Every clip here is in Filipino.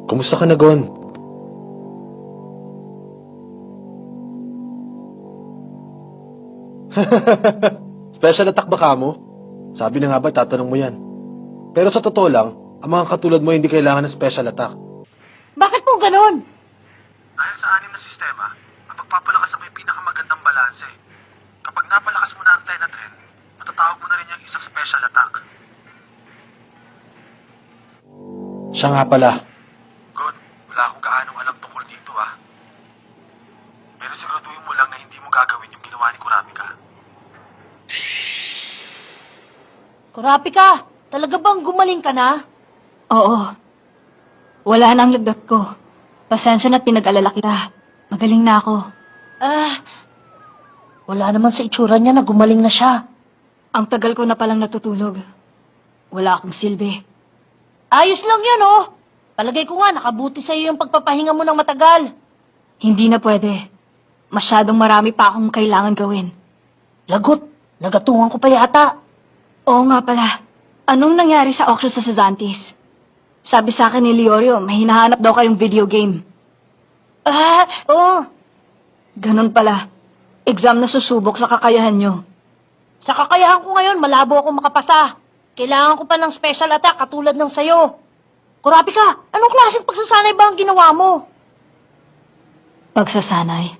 Kumusta ka na, Gon? Special attack ba ka mo? Sabi na nga ba, tatanong mo yan. Pero sa totoo lang, ang mga katulad mo hindi kailangan ng special attack. Bakit po ganon? Dahil sa anim na sistema, ang pagpapalakas ay may pinakamagandang balanse. Kapag napalakas mo na ang Tenadren, matatawag mo na rin yung isang special attack. Siya nga pala. Good. Wala akong gaanong alam tungkol dito, ah. Pero siguraduhin mo lang na hindi mo gagawin yung ginawa ni Kurapika. Kurapika, talaga bang gumaling ka na? Oo. Wala na ang lagdat ko. Pasensya na't pinag-alala kita. Magaling na ako. Wala naman sa itsura niya na gumaling na siya. Ang tagal ko na palang natutulog. Wala akong silbi. Ayos lang yun, oh. Palagay ko nga, nakabuti sa'yo yung pagpapahinga mo ng matagal. Hindi na pwede. Masyadong marami pa akong kailangan gawin. Lagot, nagatungan ko pa yata. Oo nga pala. Anong nangyari sa auction sa Sazantis? Sabi sa akin ni Leorio, may hinahanap daw kayong video game. Oo. Ganun pala. Exam na susubok sa kakayahan nyo. Sa kakayahan ko ngayon, malabo ako makapasa. Kailangan ko pa ng special attack katulad ng sayo. Kurapika, anong klaseng pagsasanay ba ang ginawa mo? Pagsasanay.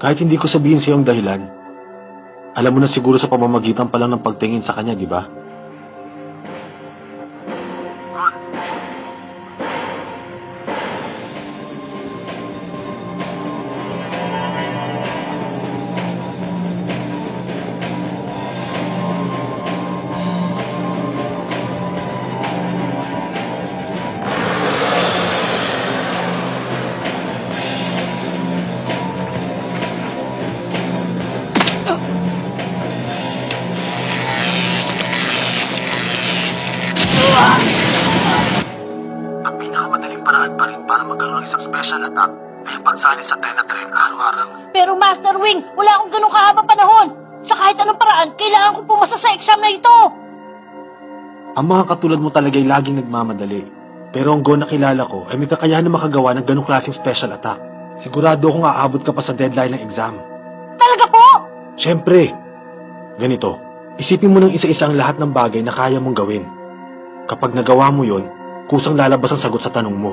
Kahit hindi ko sabihin sa iyong dahilan, alam mo na siguro sa pamamagitan pa lang ng pagtingin sa kanya, di ba? Ang pinakamadaling paraan pa rin para magkaroon ng isang special attack ay pagsali sa Tenadren araw-araw. Pero Master Wing, wala akong ganun kahaba panahon. Sa kahit anong paraan, kailangan ko pumasa sa exam na ito. Ang mga katulad mo talaga ay laging nagmamadali. Pero ang Gon na kilala ko ay may kakayahan na makagawa ng ganong klaseng special attack. Sigurado akong aabot ka pa sa deadline ng exam. Talaga po? Siyempre! Ganito, isipin mo ng isa-isa ang lahat ng bagay na kaya mong gawin. Kapag nagawa mo yon, kusang lalabas ang sagot sa tanong mo.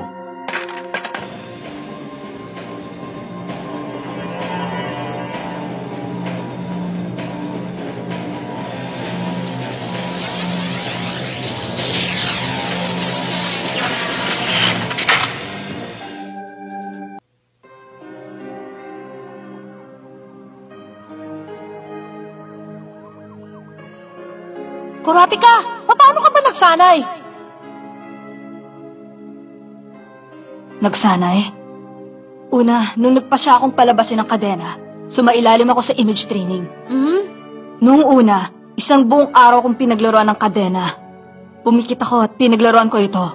Kurapika, paano ka ba nagsanay? Nagsanay? Una, nung nagpasya akong palabasin ng kadena, sumailalim ako sa image training. Noong una, isang buong araw kong pinaglaruan ng kadena. Pumikit ako at pinaglaruan ko ito.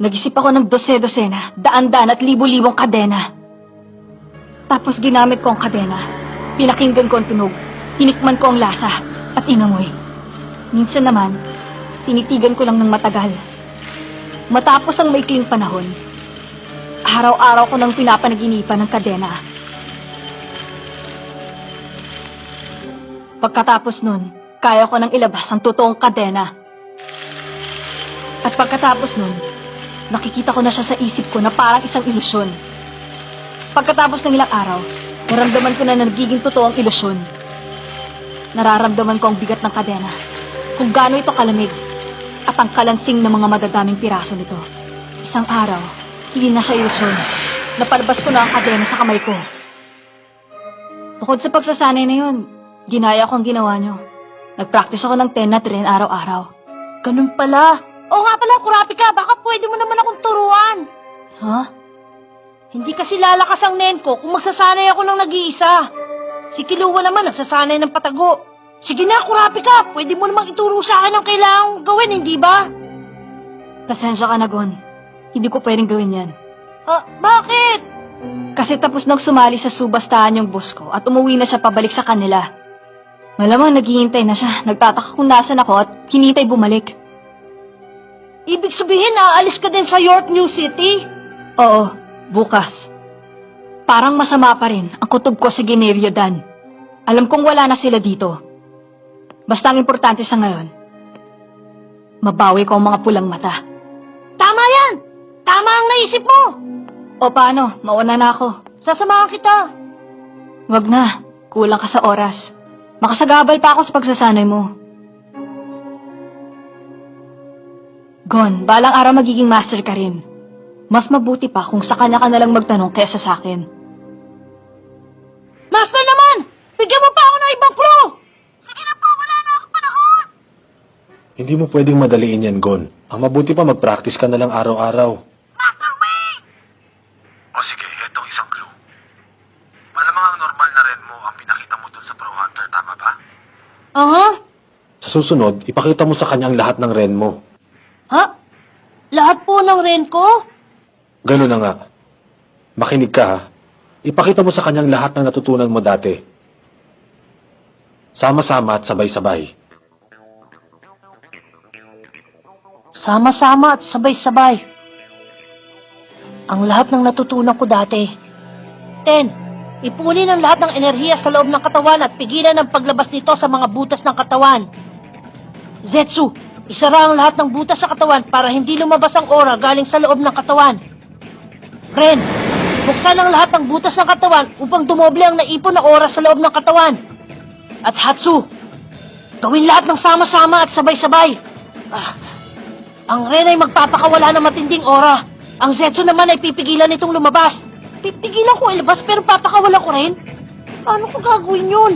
Nag-isip ako ng dose-dosena, daan-daan at libo-libong kadena. Tapos ginamit ko ang kadena. Pinakinggan ko ang tunog, tinikman ko ang lasa at inamoy. Minsan naman, tinitigan ko lang ng matagal. Matapos ang maikling panahon, araw-araw ko nang pinapanaginipan ng kadena. Pagkatapos nun, kaya ko nang ilabas ang totoong kadena. At pagkatapos nun, nakikita ko na siya sa isip ko na parang isang ilusyon. Pagkatapos ng ilang araw, naramdaman ko na nagiging totoo ang ilusyon. Nararamdaman ko ang bigat ng kadena, kung gaano ito kalamig, at ang kalansing ng mga madadaming piraso nito. Isang araw, hindi na siya ilusyon. Napalabas ko na ang kadena sa kamay ko. Bukod sa pagsasanay na yun, ginaya ko ang ginawa nyo. Nag-practice ako ng Tenadren araw-araw. Ganun pala. Oo nga pala, Kurapika, baka pwede mo naman akong turuan. Ha? Hindi kasi lalakas ang nen ko kung magsasanay ako ng nag-iisa. Si Kiluwa naman nagsasanay ng patago. Sige na, Kurapika, pwede mo namang ituro sa akin ang kailangan kong gawin, hindi ba? Pasensya ka na, Gon. Hindi ko pwedeng gawin yan. Bakit? Kasi tapos nang sumali sa subastahan yung boss ko at umuwi na siya pabalik sa kanila. Malamang naghihintay na siya. Nagtataka kung nasan ako at hinintay bumalik. Ibig sabihin, aalis ka din sa York New City? Oo, bukas. Parang masama pa rin ang kutob ko sa Genevieve Dan. Alam kong wala na sila dito. Basta ang importante sa ngayon, mabawi ko ang mga pulang mata. Tama yan! Tama ang naisip mo! O paano, mauna na ako. Sasamahan kita. Wag na, kulang ka sa oras. Makasagabal pa ako sa pagsasanay mo. Gon, balang araw magiging master ka rin. Mas mabuti pa kung sa kanya ka nalang magtanong kaysa sa akin. Master naman! Bigyan mo pa ako ng ibang clue! Sige na po, wala na akong panahon! Hindi mo pwedeng madaliin yan, Gon. Ang mabuti pa mag-practice ka na lang araw-araw. Master Wing! O sige, etong isang clue. Malamang ang normal na ren mo ang pinakita mo dun sa Pro Hunter, tama ba? Aha? Sa susunod, ipakita mo sa kanya ang lahat ng ren mo. Ha? Lahat po ng rent ko? Ganun na nga. Makinig ka, ha? Ipakita mo sa kanyang lahat ng natutunan mo dati. Sama-sama at sabay-sabay. Sama-sama at sabay-sabay. Ang lahat ng natutunan ko dati. 10. Ipunin ang lahat ng enerhiya sa loob ng katawan at pigilan ang paglabas nito sa mga butas ng katawan. Zetsu, isara ang lahat ng butas sa katawan para hindi lumabas ang aura galing sa loob ng katawan. Ren, buksan ang lahat ng butas ng katawan upang dumoble ang naipon na aura sa loob ng katawan. At Hatsu, gawin lahat ng sama-sama at sabay-sabay. Ang Ren ay magpapakawala ng matinding aura. Ang Zetsu naman ay pipigilan itong lumabas. Pipigilan ko ilabas pero papakawalan ko rin? Paano ko gagawin yun?